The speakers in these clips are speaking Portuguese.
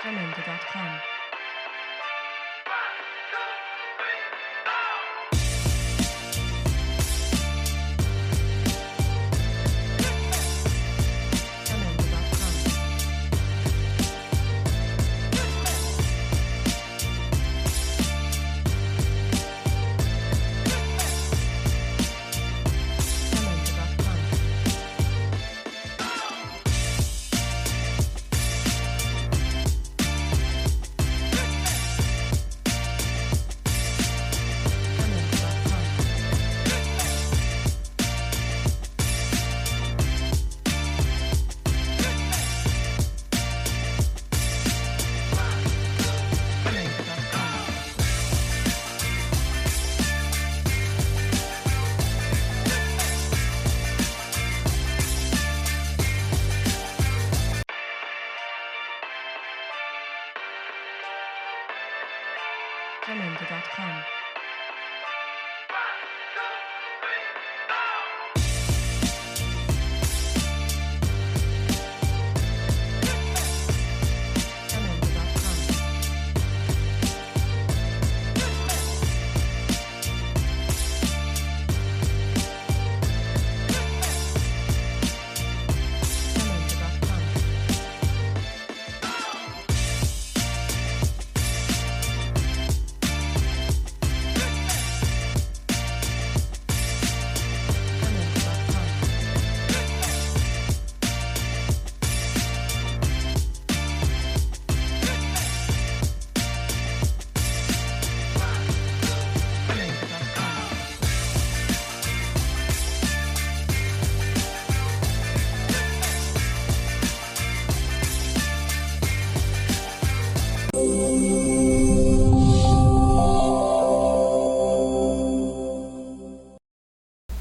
Jamendo.com. Jamendo.com.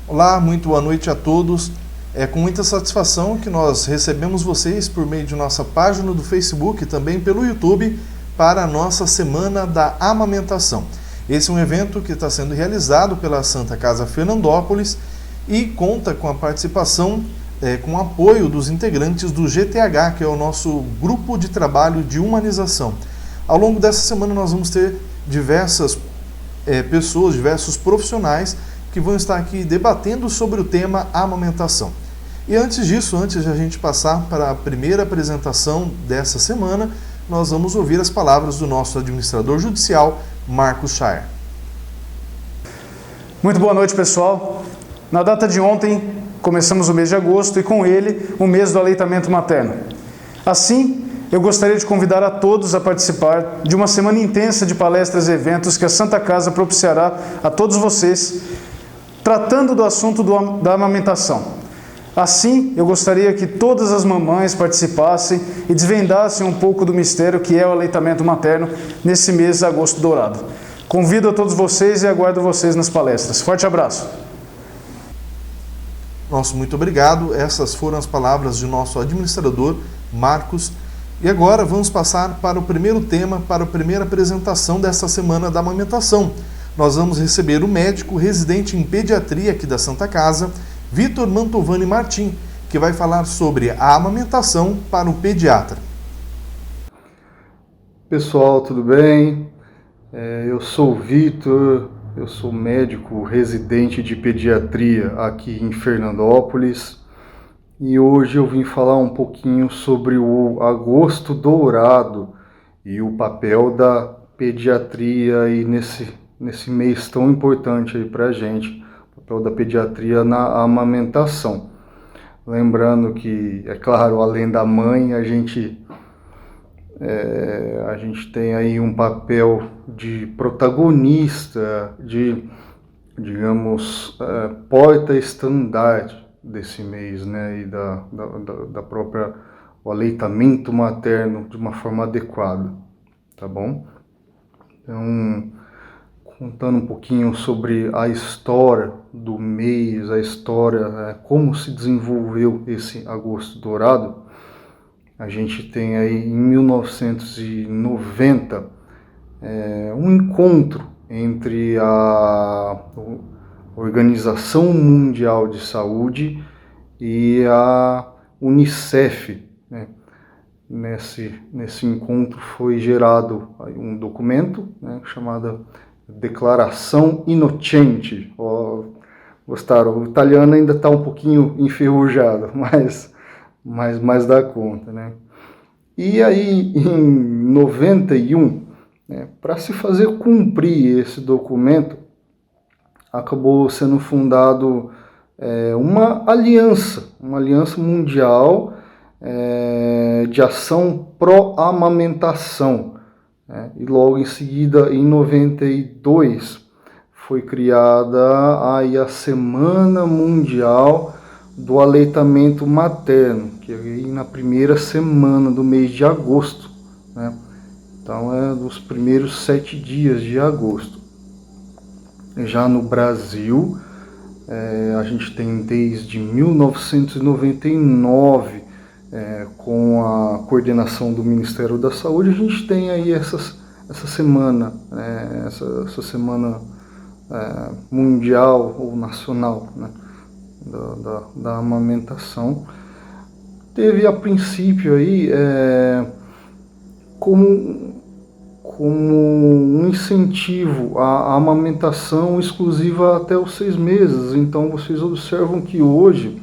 Olá, muito boa noite a todos. É com muita satisfação que nós recebemos vocês por meio de nossa página do Facebook e também pelo YouTube para a nossa Semana da Amamentação. Esse é um evento que está sendo realizado pela Santa Casa Fernandópolis e conta com a participação, com o apoio dos integrantes do GTH, que é o nosso Grupo de Trabalho de Humanização. Ao longo dessa semana nós vamos ter diversas pessoas, diversos profissionais que vão estar aqui debatendo sobre o tema amamentação. E antes disso, antes de a gente passar para a primeira apresentação dessa semana, nós vamos ouvir as palavras do nosso administrador judicial, Marcos Schaer. Muito boa noite, pessoal. Na data de ontem, começamos o mês de agosto e com ele o mês do aleitamento materno. Assim, eu gostaria de convidar a todos a participar de uma semana intensa de palestras e eventos que a Santa Casa propiciará a todos vocês, tratando do assunto da amamentação. Assim, eu gostaria que todas as mamães participassem e desvendassem um pouco do mistério que é o aleitamento materno nesse mês de agosto dourado. Convido a todos vocês e aguardo vocês nas palestras. Forte abraço! Nosso muito obrigado. Essas foram as palavras de nosso administrador, Marcos. E agora vamos passar para o primeiro tema, para a primeira apresentação desta Semana da Amamentação. Nós vamos receber o médico residente em pediatria aqui da Santa Casa, Vitor Mantovani Martim, que vai falar sobre a amamentação para o pediatra. Pessoal, tudo bem? Eu sou o Vitor, eu sou médico residente de pediatria aqui em Fernandópolis e hoje eu vim falar um pouquinho sobre o agosto dourado e o papel da pediatria aí nesse mês tão importante aí pra gente, o papel da pediatria na amamentação. Lembrando que, é claro, além da mãe, a gente tem aí um papel de protagonista, de, digamos, porta-estandarte desse mês, né, e da própria o aleitamento materno de uma forma adequada, tá bom? Então, contando um pouquinho sobre a história do mês, a história, como se desenvolveu esse agosto dourado, a gente tem aí em 1990 um encontro entre a Organização Mundial de Saúde e a Unicef, né? nesse encontro foi gerado um documento, né, chamado Declaração Innocenti. Gostaram? O italiano ainda está um pouquinho enferrujado, mas dá conta, né? E aí, em 91, né, para se fazer cumprir esse documento, acabou sendo fundado uma aliança mundial de ação pró-amamentação, né? E logo em seguida, em 92, foi criada aí a Semana Mundial do Aleitamento Materno, que é aí na primeira semana do mês de agosto, né? Então é dos primeiros 7 dias de agosto. Já no Brasil, a gente tem desde 1999, com a coordenação do Ministério da Saúde, a gente tem aí essa semana, essa semana mundial ou nacional, né, da amamentação. Teve a princípio aí como um incentivo à amamentação exclusiva até os 6 meses. Então vocês observam que hoje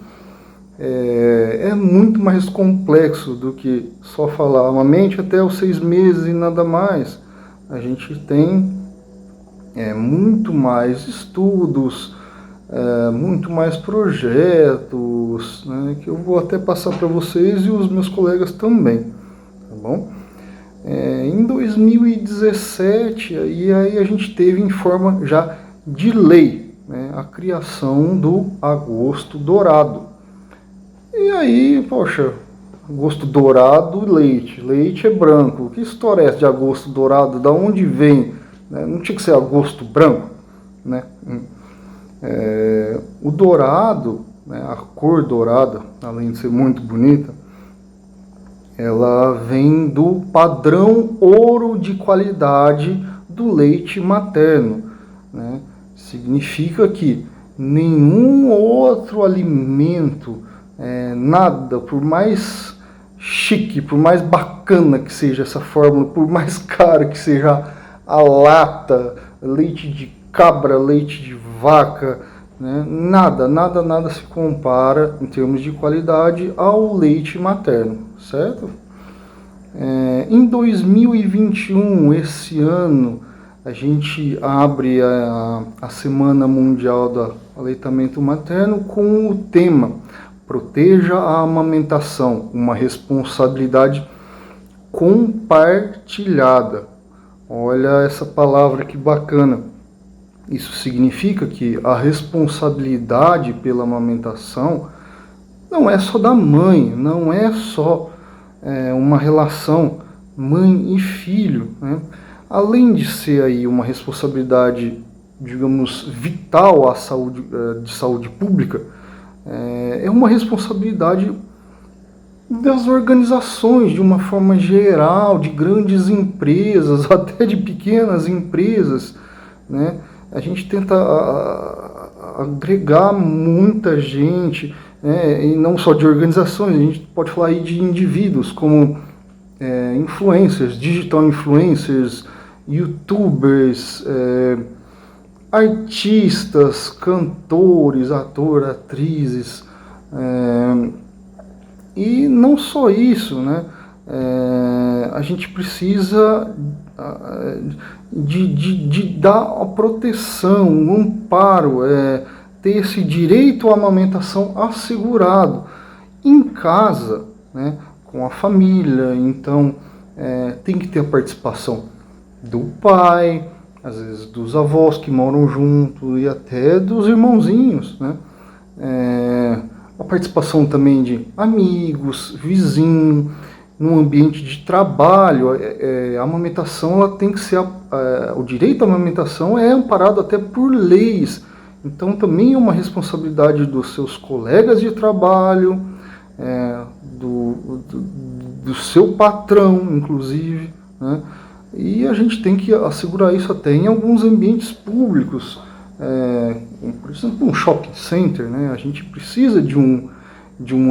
é muito mais complexo do que só falar amamente até os 6 meses e nada mais. A gente tem muito mais estudos, muito mais projetos, né, que eu vou até passar para vocês e os meus colegas também, tá bom? Em 2017, aí a gente teve em forma já de lei, né, a criação do agosto dourado. E aí, poxa, agosto dourado, leite é branco. Que história é essa de agosto dourado? Da onde vem? Não tinha que ser agosto branco, né? O dourado, né, a cor dourada, além de ser muito bonita, ela vem do padrão ouro de qualidade do leite materno, né? Significa que nenhum outro alimento, nada, por mais chique, por mais bacana que seja essa fórmula, por mais caro que seja a lata, leite de cabra, leite de vaca, né? Nada se compara em termos de qualidade ao leite materno, certo? Em 2021, esse ano, a gente abre a Semana Mundial do Aleitamento Materno com o tema Proteja a Amamentação, uma responsabilidade compartilhada. Olha essa palavra que bacana. Isso significa que a responsabilidade pela amamentação não é só da mãe, não é só uma relação mãe e filho, né? Além de ser aí uma responsabilidade, digamos, vital à saúde, de saúde pública, é uma responsabilidade das organizações de uma forma geral, de grandes empresas, até de pequenas empresas, né? A gente tenta agregar muita gente, né? E não só de organizações, a gente pode falar aí de indivíduos como influencers, digital influencers, youtubers, artistas, cantores, atores, atrizes, e não só isso, né? A gente precisa de dar a proteção, um amparo, ter esse direito à amamentação assegurado em casa, né, com a família. Então tem que ter a participação do pai, às vezes dos avós que moram junto e até dos irmãozinhos, né? A participação também de amigos, vizinhos, no ambiente de trabalho. A amamentação, ela tem que ser, o direito à amamentação é amparado até por leis. Então também é uma responsabilidade dos seus colegas de trabalho, do seu patrão, inclusive, né? E a gente tem que assegurar isso até em alguns ambientes públicos, por exemplo, um shopping center, né? A gente precisa de um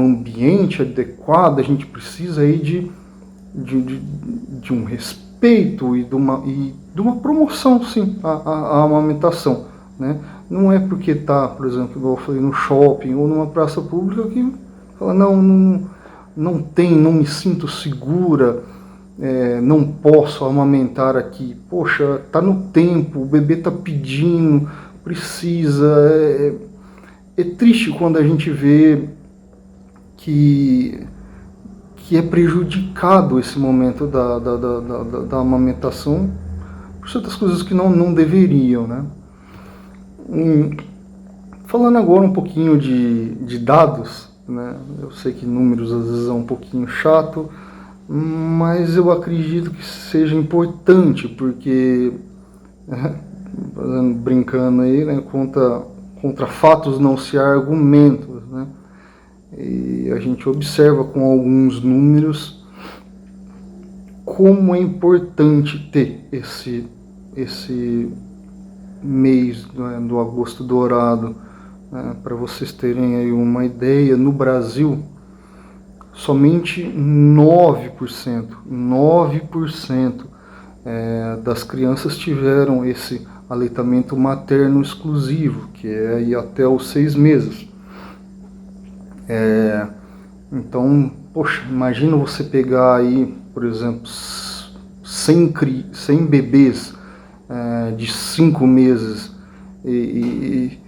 ambiente adequado, a gente precisa aí de um respeito e de uma promoção, sim, à amamentação, né? Não é porque está, por exemplo, igual eu falei, no shopping ou numa praça pública que fala, não me sinto segura, não posso amamentar aqui. Poxa, está no tempo, o bebê está pedindo, precisa. É triste quando a gente vê que é prejudicado esse momento da amamentação por certas coisas que não deveriam, né? Falando agora um pouquinho de dados, né? Eu sei que números às vezes é um pouquinho chato, mas eu acredito que seja importante, porque, brincando aí, né, contra fatos não se há argumentos, né? E a gente observa com alguns números como é importante ter esse mês, né, do agosto dourado, né? Para vocês terem aí uma ideia, no Brasil somente 9% das crianças tiveram esse aleitamento materno exclusivo, que é aí até os 6 meses. Então, poxa, imagina você pegar aí, por exemplo, 100 bebês de 5 meses e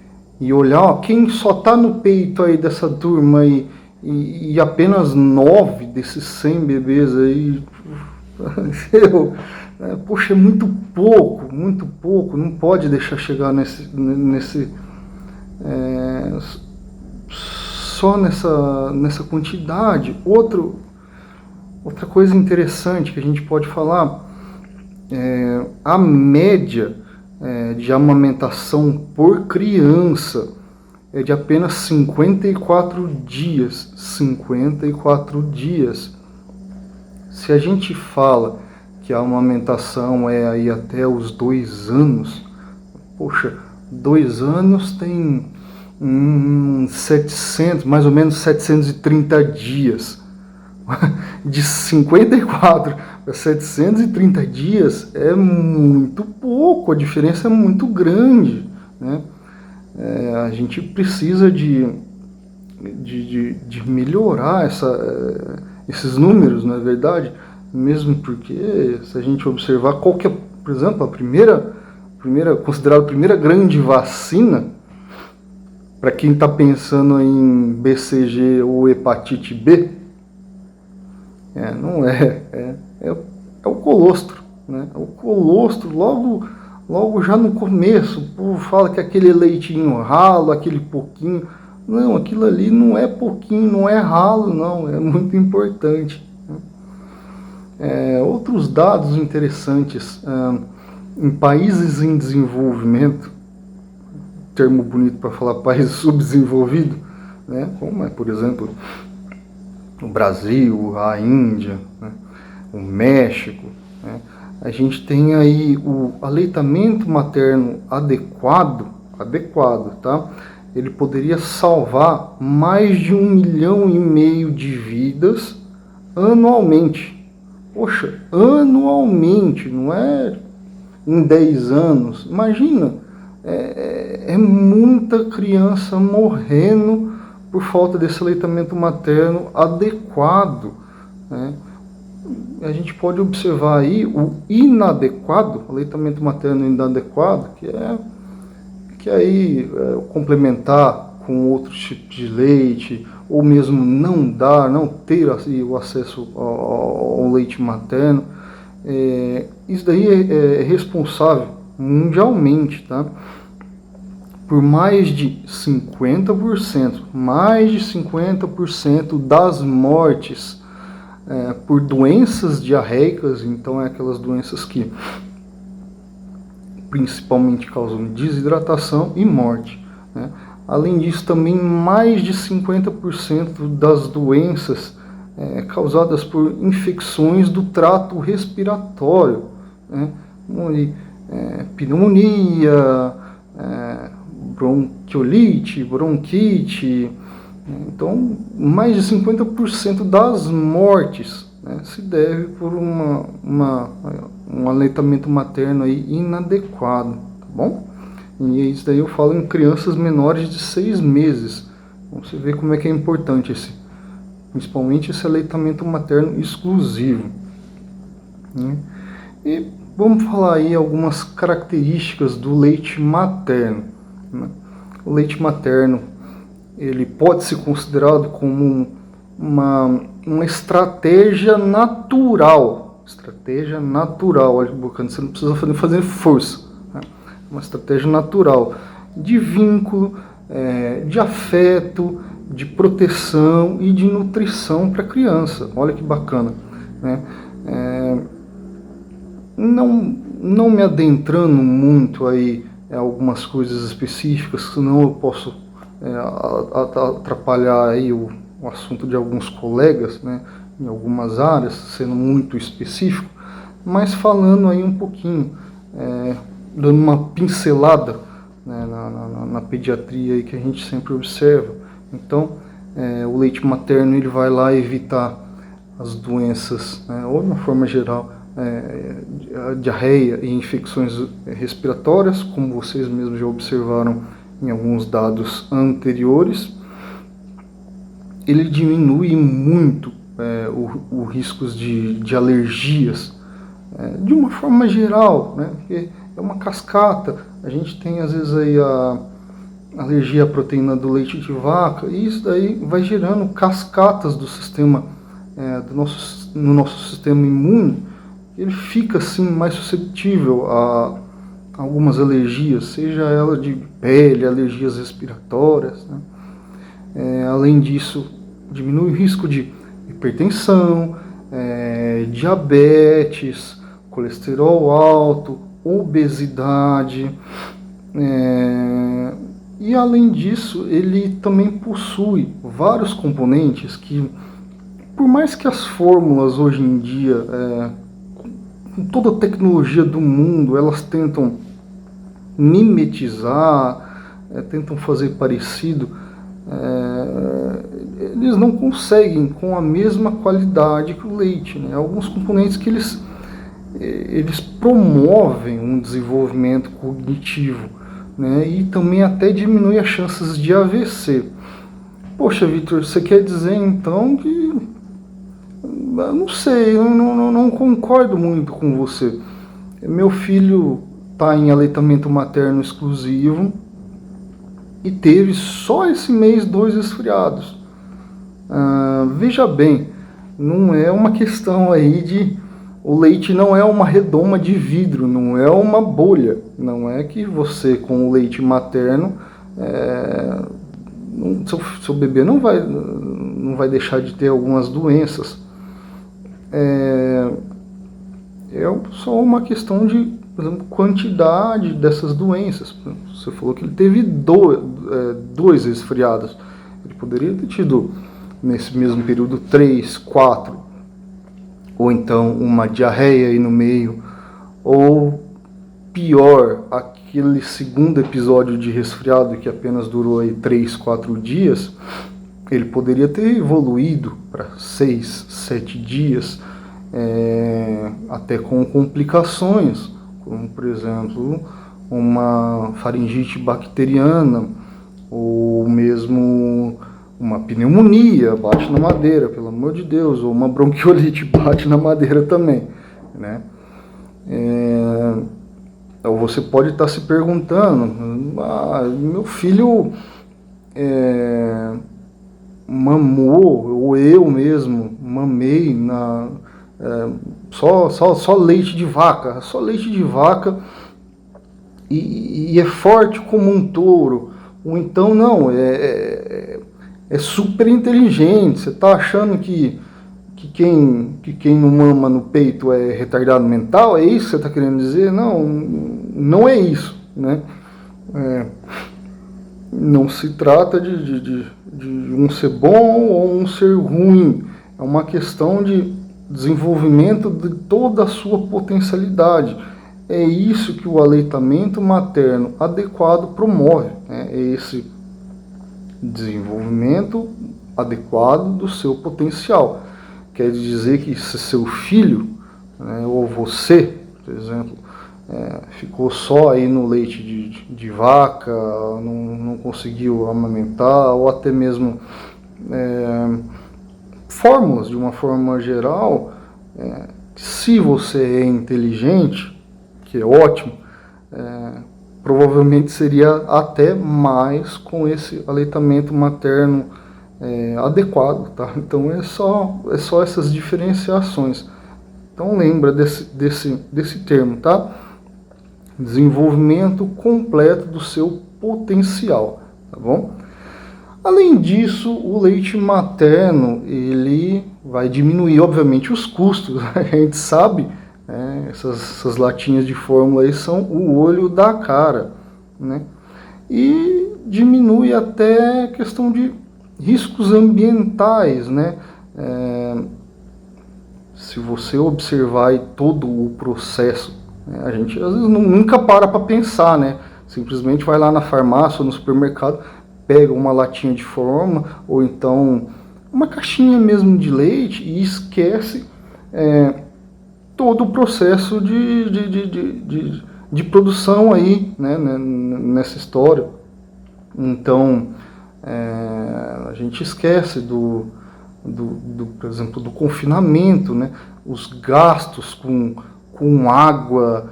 olhar, ó, quem só está no peito aí dessa turma aí, e apenas 9 desses 100 bebês aí, poxa, é muito pouco, não pode deixar chegar só nessa quantidade. Outra coisa interessante que a gente pode falar, a média de amamentação por criança é de apenas 54 dias. 54 dias. Se a gente fala que a amamentação é aí até os 2 anos, poxa, 2 anos tem mais ou menos 730 dias. De 54 a 730 dias é muito pouco, a diferença é muito grande, né? A gente precisa de melhorar esses números, não é verdade? Mesmo porque, se a gente observar qual que é, por exemplo, considerada a primeira grande vacina, para quem está pensando em BCG ou hepatite B, não é o colostro, né? O colostro, logo já no começo, o povo fala que aquele leitinho ralo, aquele pouquinho. Não, aquilo ali não é pouquinho, não é ralo, não, é muito importante. Outros dados interessantes, em países em desenvolvimento, termo bonito para falar país subdesenvolvido, né? Como por exemplo, o Brasil, a Índia, né? O México, né? A gente tem aí o aleitamento materno adequado, tá? Ele poderia salvar mais de 1,5 milhão de vidas anualmente. Poxa, anualmente, não é em 10 anos. Imagina, é muita criança morrendo por falta desse aleitamento materno adequado, né? A gente pode observar aí o inadequado, aleitamento materno inadequado, que aí complementar com outros tipos de leite, ou mesmo não ter assim, o acesso ao leite materno. Isso daí é responsável mundialmente, tá? Por mais de 50% das mortes por doenças diarreicas. Então aquelas doenças que principalmente causam desidratação e morte, né? Além disso, também mais de 50% das doenças causadas por infecções do trato respiratório, né? Pneumonia, bronquiolite, bronquite. Então, mais de 50% das mortes né, se deve por um aleitamento materno aí inadequado, tá bom? E isso daí eu falo em crianças menores de 6 meses. Então, você vê como é que é importante principalmente esse aleitamento materno exclusivo, né? E vamos falar aí algumas características do leite materno, né? O leite materno, ele pode ser considerado como uma estratégia natural. Estratégia natural, olha, você não precisa fazer força, né? Uma estratégia natural de vínculo, de afeto, de proteção e de nutrição para a criança. Olha que bacana, né? Não me adentrando muito aí em algumas coisas específicas, senão eu posso atrapalhar aí o assunto de alguns colegas, né, em algumas áreas, sendo muito específico, mas falando aí um pouquinho, dando uma pincelada, né, na pediatria aí que a gente sempre observa. Então, o leite materno ele vai lá evitar as doenças, né, ou de uma forma geral, a diarreia e infecções respiratórias, como vocês mesmos já observaram em alguns dados anteriores. Ele diminui muito o riscos de alergias, de uma forma geral, né, porque é uma cascata. A gente tem às vezes aí a alergia à proteína do leite de vaca, e isso daí vai gerando cascatas do sistema, no nosso sistema imune. Ele fica assim mais suscetível a algumas alergias, seja ela de pele, alergias respiratórias, né? Além disso, diminui o risco de hipertensão, diabetes, colesterol alto, obesidade, e além disso, ele também possui vários componentes que, por mais que as fórmulas hoje em dia, com toda a tecnologia do mundo, elas tentam mimetizar, tentam fazer parecido, eles não conseguem com a mesma qualidade que o leite, né? Alguns componentes que eles promovem um desenvolvimento cognitivo, né? E também até diminui as chances de AVC. Poxa, Vitor, você quer dizer então que... Eu não sei, eu não concordo muito com você. Meu filho está em aleitamento materno exclusivo e teve só esse mês 2 resfriados. Veja bem, não é uma questão aí de... O leite não é uma redoma de vidro, não é uma bolha. Não é que você com o leite materno, seu bebê não vai deixar de ter algumas doenças. É só uma questão de, por exemplo, quantidade dessas doenças. Você falou que ele teve dois resfriados. Ele poderia ter tido, nesse mesmo período, 3, 4, ou então uma diarreia aí no meio, ou pior, aquele segundo episódio de resfriado que apenas durou aí 3, 4 dias, ele poderia ter evoluído para 6, 7 dias, até com complicações, como por exemplo uma faringite bacteriana, ou mesmo uma pneumonia, bate na madeira, pelo amor de Deus, ou uma bronquiolite, bate na madeira também, né? Então você pode estar se perguntando, meu filho mamou, ou eu mesmo mamei só leite de vaca, e é forte como um touro, ou então não, é super inteligente. Você está achando que quem não mama no peito é retardado mental? É isso que você está querendo dizer? Não é isso, né? Não se trata de um ser bom ou um ser ruim. É uma questão de desenvolvimento de toda a sua potencialidade. É isso que o aleitamento materno adequado promove, né? É esse desenvolvimento adequado do seu potencial. quer dizer que se seu filho, né, ou você, por exemplo, ficou só aí no leite de vaca, não conseguiu amamentar, ou até mesmo fórmulas de uma forma geral, se você é inteligente, que é ótimo, provavelmente seria até mais com esse aleitamento materno adequado, tá? Então é só essas diferenciações. Então lembra desse termo, tá? Desenvolvimento completo do seu potencial, tá bom? Além disso, o leite materno, ele vai diminuir, obviamente, os custos. A gente sabe, essas latinhas de fórmula aí são o olho da cara, né? E diminui até a questão de riscos ambientais, né? Se você observar aí todo o processo, a gente às vezes nunca para pensar, né? Simplesmente vai lá na farmácia ou no supermercado, pega uma latinha de fórmula ou então uma caixinha mesmo de leite e esquece todo o processo de produção aí, né, nessa história. Então a gente esquece por exemplo, do confinamento, né? Os gastos com água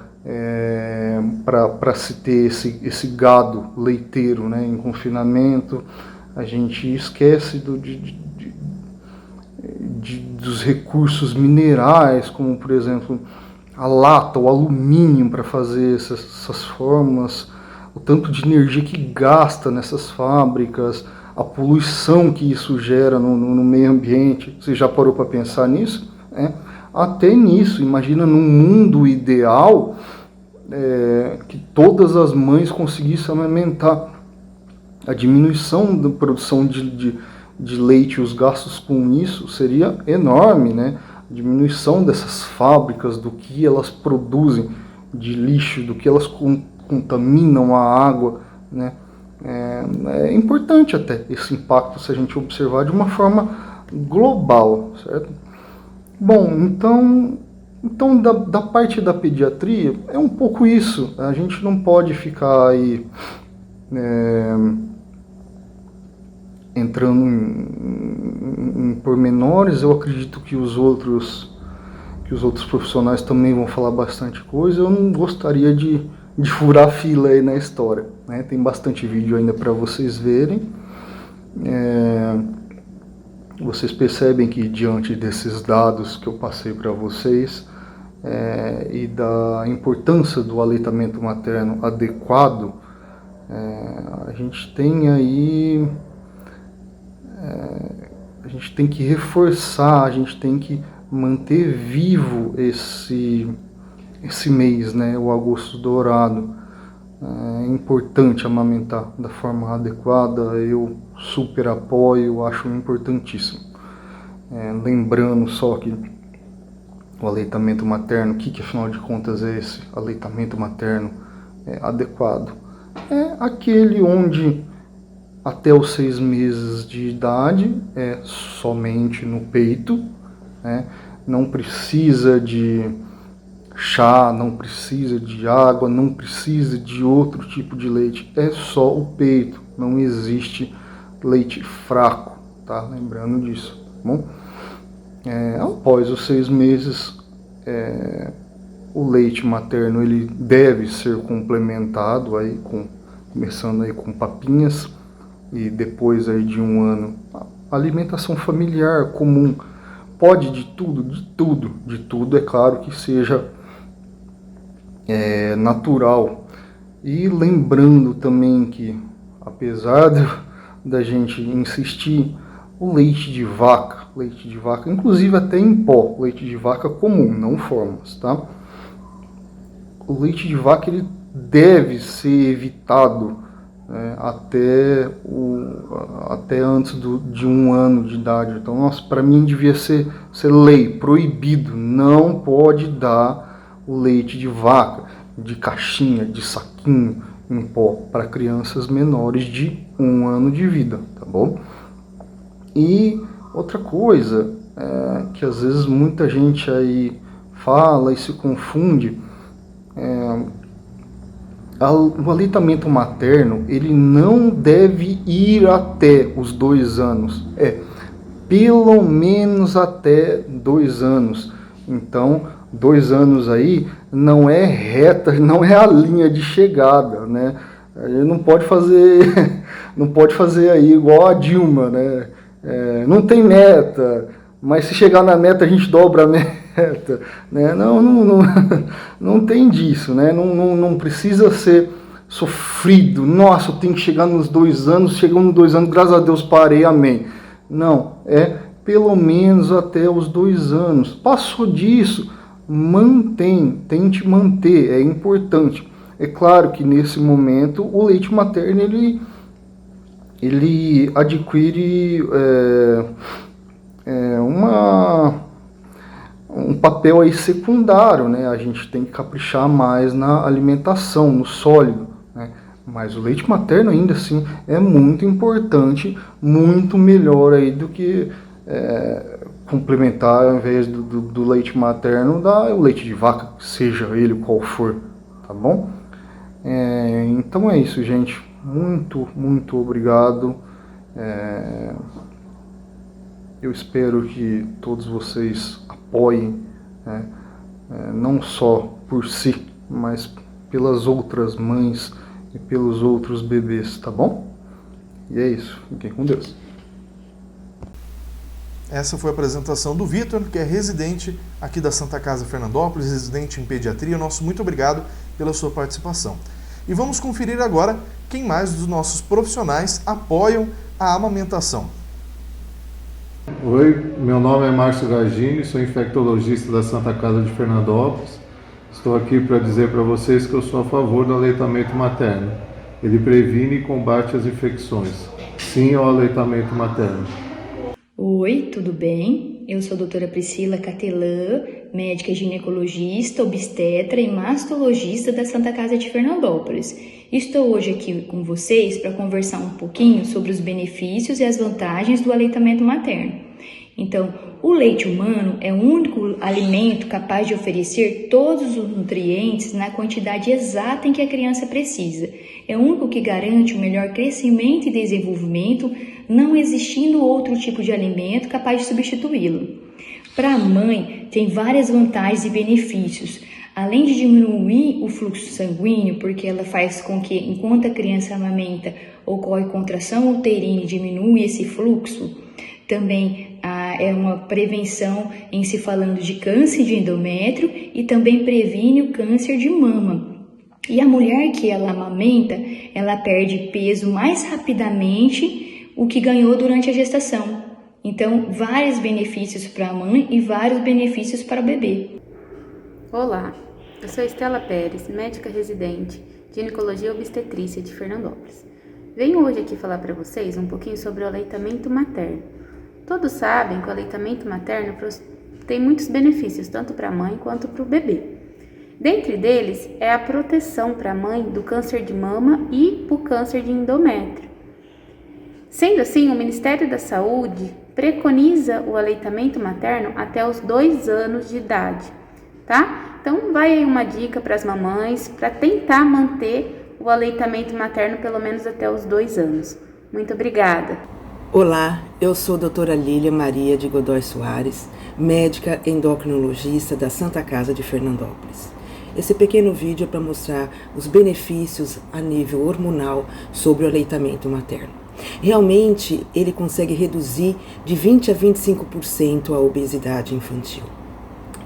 para se ter esse gado leiteiro, né, em confinamento. A gente esquece dos recursos minerais, como por exemplo a lata, o alumínio para fazer essas fórmulas, o tanto de energia que gasta nessas fábricas, a poluição que isso gera no meio ambiente. Você já parou para pensar nisso? Até nisso, imagina num mundo ideal que todas as mães conseguissem amamentar. A diminuição da produção de leite, os gastos com isso seria enorme, né? A diminuição dessas fábricas, do que elas produzem de lixo, do que elas contaminam a água, né? É importante até esse impacto se a gente observar de uma forma global, certo? Bom, então da parte da pediatria é um pouco isso. A gente não pode ficar aí entrando em pormenores. Eu acredito que os outros profissionais também vão falar bastante coisa. Eu não gostaria de furar fila aí na história, né? Tem bastante vídeo ainda para vocês verem. Vocês percebem que diante desses dados que eu passei para vocês e da importância do aleitamento materno adequado, a gente tem aí, a gente tem que reforçar, a gente tem que manter vivo esse mês, né, o Agosto Dourado. É importante amamentar da forma adequada, eu super apoio, acho importantíssimo. Lembrando só que o aleitamento materno, o que afinal de contas é esse aleitamento materno adequado? É aquele onde até os 6 meses de idade é somente no peito, né? Não precisa de chá, não precisa de água, não precisa de outro tipo de leite, é só o peito, não existe leite fraco, tá? Lembrando disso, tá bom? Após os 6 meses, o leite materno ele deve ser complementado aí começando aí com papinhas e depois aí de 1 ano, alimentação familiar comum. Pode de tudo, é claro que seja natural. E lembrando também que, apesar da gente insistir, o leite de vaca, inclusive até em pó, leite de vaca comum, não fórmulas, tá? O leite de vaca ele deve ser evitado até antes de 1 ano de idade. Então, para mim devia ser lei, proibido, não pode dar o leite de vaca, de caixinha, de saquinho, em pó, para crianças menores de 1 ano de vida, tá bom? E outra coisa, que às vezes muita gente aí fala e se confunde. O aleitamento materno, ele não deve ir até os 2 anos, pelo menos até 2 anos. Então, 2 anos aí não é reta, não é a linha de chegada, né? A gente não pode fazer aí igual a Dilma, né? Não tem meta, mas se chegar na meta a gente dobra a meta, né? Não tem disso, né? Não precisa ser sofrido. Nossa, eu tenho que chegar nos 2 anos, chegou nos 2 anos, graças a Deus parei, amém. Não, pelo menos até os 2 anos. Passou disso, tente manter, é importante. É claro que nesse momento o leite materno ele adquire um papel aí secundário, né? A gente tem que caprichar mais na alimentação, no sólido, né? Mas o leite materno ainda assim é muito importante, muito melhor aí do que complementar, ao invés do leite materno, o leite de vaca, seja ele qual for, tá bom? Então é isso, gente. Muito, muito obrigado. Eu espero que todos vocês apoiem, né? Não só por si, mas pelas outras mães e pelos outros bebês, tá bom? E é isso. Fiquem com Deus. Essa foi a apresentação do Vitor, que é residente aqui da Santa Casa Fernandópolis, residente em pediatria. Nosso muito obrigado pela sua participação. E vamos conferir agora quem mais dos nossos profissionais apoiam a amamentação. Oi, meu nome é Márcio Gagini, sou infectologista da Santa Casa de Fernandópolis. Estou aqui para dizer para vocês que eu sou a favor do aleitamento materno. Ele previne e combate as infecções. Sim ao aleitamento materno. Oi, tudo bem? Eu sou a doutora Priscila Catelã, médica ginecologista, obstetra e mastologista da Santa Casa de Fernandópolis. Estou hoje aqui com vocês para conversar um pouquinho sobre os benefícios e as vantagens do aleitamento materno. Então, o leite humano é o único alimento capaz de oferecer todos os nutrientes na quantidade exata em que a criança precisa. É o único que garante o melhor crescimento e desenvolvimento, não existindo outro tipo de alimento capaz de substituí-lo. Para a mãe, tem várias vantagens e benefícios. Além de diminuir o fluxo sanguíneo, porque ela faz com que, enquanto a criança amamenta, ocorre contração uterina e diminui esse fluxo, também é uma prevenção em se falando de câncer de endométrio e também previne o câncer de mama. E a mulher que ela amamenta, ela perde peso mais rapidamente o que ganhou durante a gestação. Então, vários benefícios para a mãe e vários benefícios para o bebê. Olá, eu sou Estela Pérez, médica residente de ginecologia e obstetrícia de Fernandópolis. Venho hoje aqui falar para vocês um pouquinho sobre o aleitamento materno. Todos sabem que o aleitamento materno tem muitos benefícios, tanto para a mãe quanto para o bebê. Dentre deles é a proteção para a mãe do câncer de mama e do câncer de endométrio. Sendo assim, o Ministério da Saúde preconiza o aleitamento materno até os 2 anos de idade, tá? Então, vai aí uma dica para as mamães para tentar manter o aleitamento materno pelo menos até os 2 anos. Muito obrigada. Olá, eu sou a doutora Lília Maria de Godoy Soares, médica endocrinologista da Santa Casa de Fernandópolis. Esse pequeno vídeo é para mostrar os benefícios a nível hormonal sobre o aleitamento materno. Realmente, ele consegue reduzir de 20% a 25% a obesidade infantil.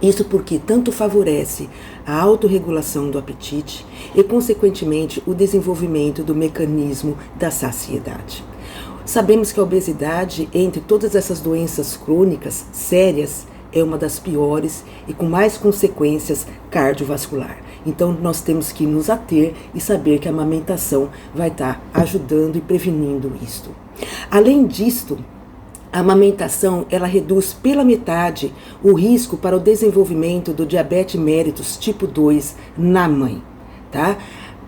Isso porque tanto favorece a autorregulação do apetite e, consequentemente, o desenvolvimento do mecanismo da saciedade. Sabemos que a obesidade, entre todas essas doenças crônicas sérias, é uma das piores e com mais consequências cardiovasculares. Então, nós temos que nos ater e saber que a amamentação vai estar ajudando e prevenindo isto. Além disto, a amamentação, ela reduz pela metade o risco para o desenvolvimento do diabetes mellitus tipo 2 na mãe, tá?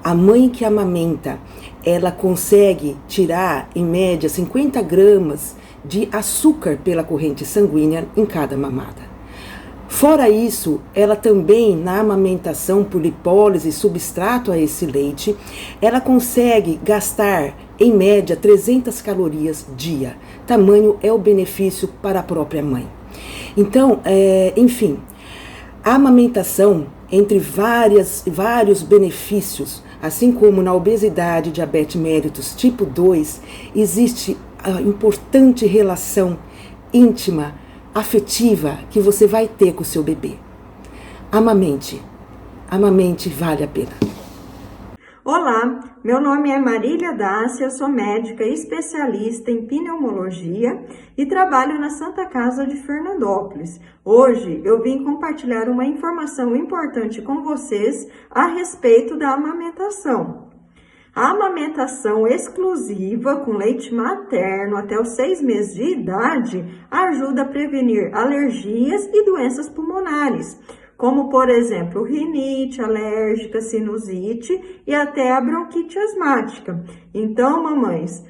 A mãe que amamenta, ela consegue tirar, em média, 50 gramas de açúcar pela corrente sanguínea em cada mamada. Fora isso, ela também, na amamentação por lipólise, substrato a esse leite, ela consegue gastar, em média, 300 calorias dia. Tamanho é o benefício para a própria mãe. Então, enfim, a amamentação, entre vários benefícios, assim como na obesidade e diabetes mellitus tipo 2, existe a importante relação íntima, afetiva que você vai ter com o seu bebê. Amamente vale a pena. Olá, meu nome é Marília Dácia, eu sou médica especialista em pneumologia e trabalho na Santa Casa de Fernandópolis. Hoje eu vim compartilhar uma informação importante com vocês a respeito da amamentação. A amamentação exclusiva com leite materno até os 6 meses de idade ajuda a prevenir alergias e doenças pulmonares, como, por exemplo, rinite alérgica, sinusite e até a bronquite asmática. Então, mamães,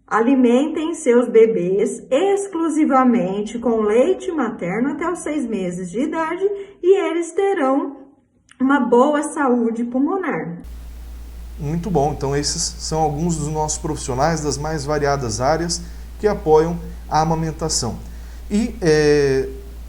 alimentem seus bebês exclusivamente com leite materno até os 6 meses de idade e eles terão uma boa saúde pulmonar. Muito bom, então esses são alguns dos nossos profissionais das mais variadas áreas que apoiam a amamentação. E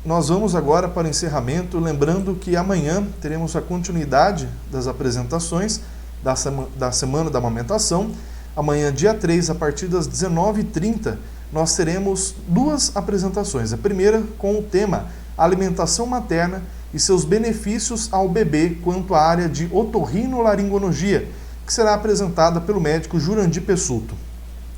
nós vamos agora para o encerramento, lembrando que amanhã teremos a continuidade das apresentações da Semana da Amamentação. Amanhã, dia 3, a partir das 19h30, nós teremos 2 apresentações. A primeira com o tema Alimentação Materna e seus benefícios ao bebê quanto à área de otorrinolaringologia, que será apresentada pelo médico Jurandir Pessuto.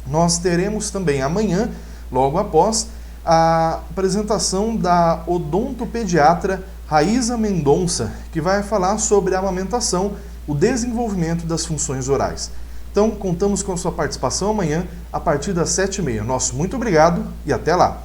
Nós teremos também amanhã, logo após, a apresentação da odontopediatra Raíza Mendonça, que vai falar sobre a amamentação, o desenvolvimento das funções orais. Então, contamos com a sua participação amanhã, a partir das 7h30. Nosso muito obrigado e até lá!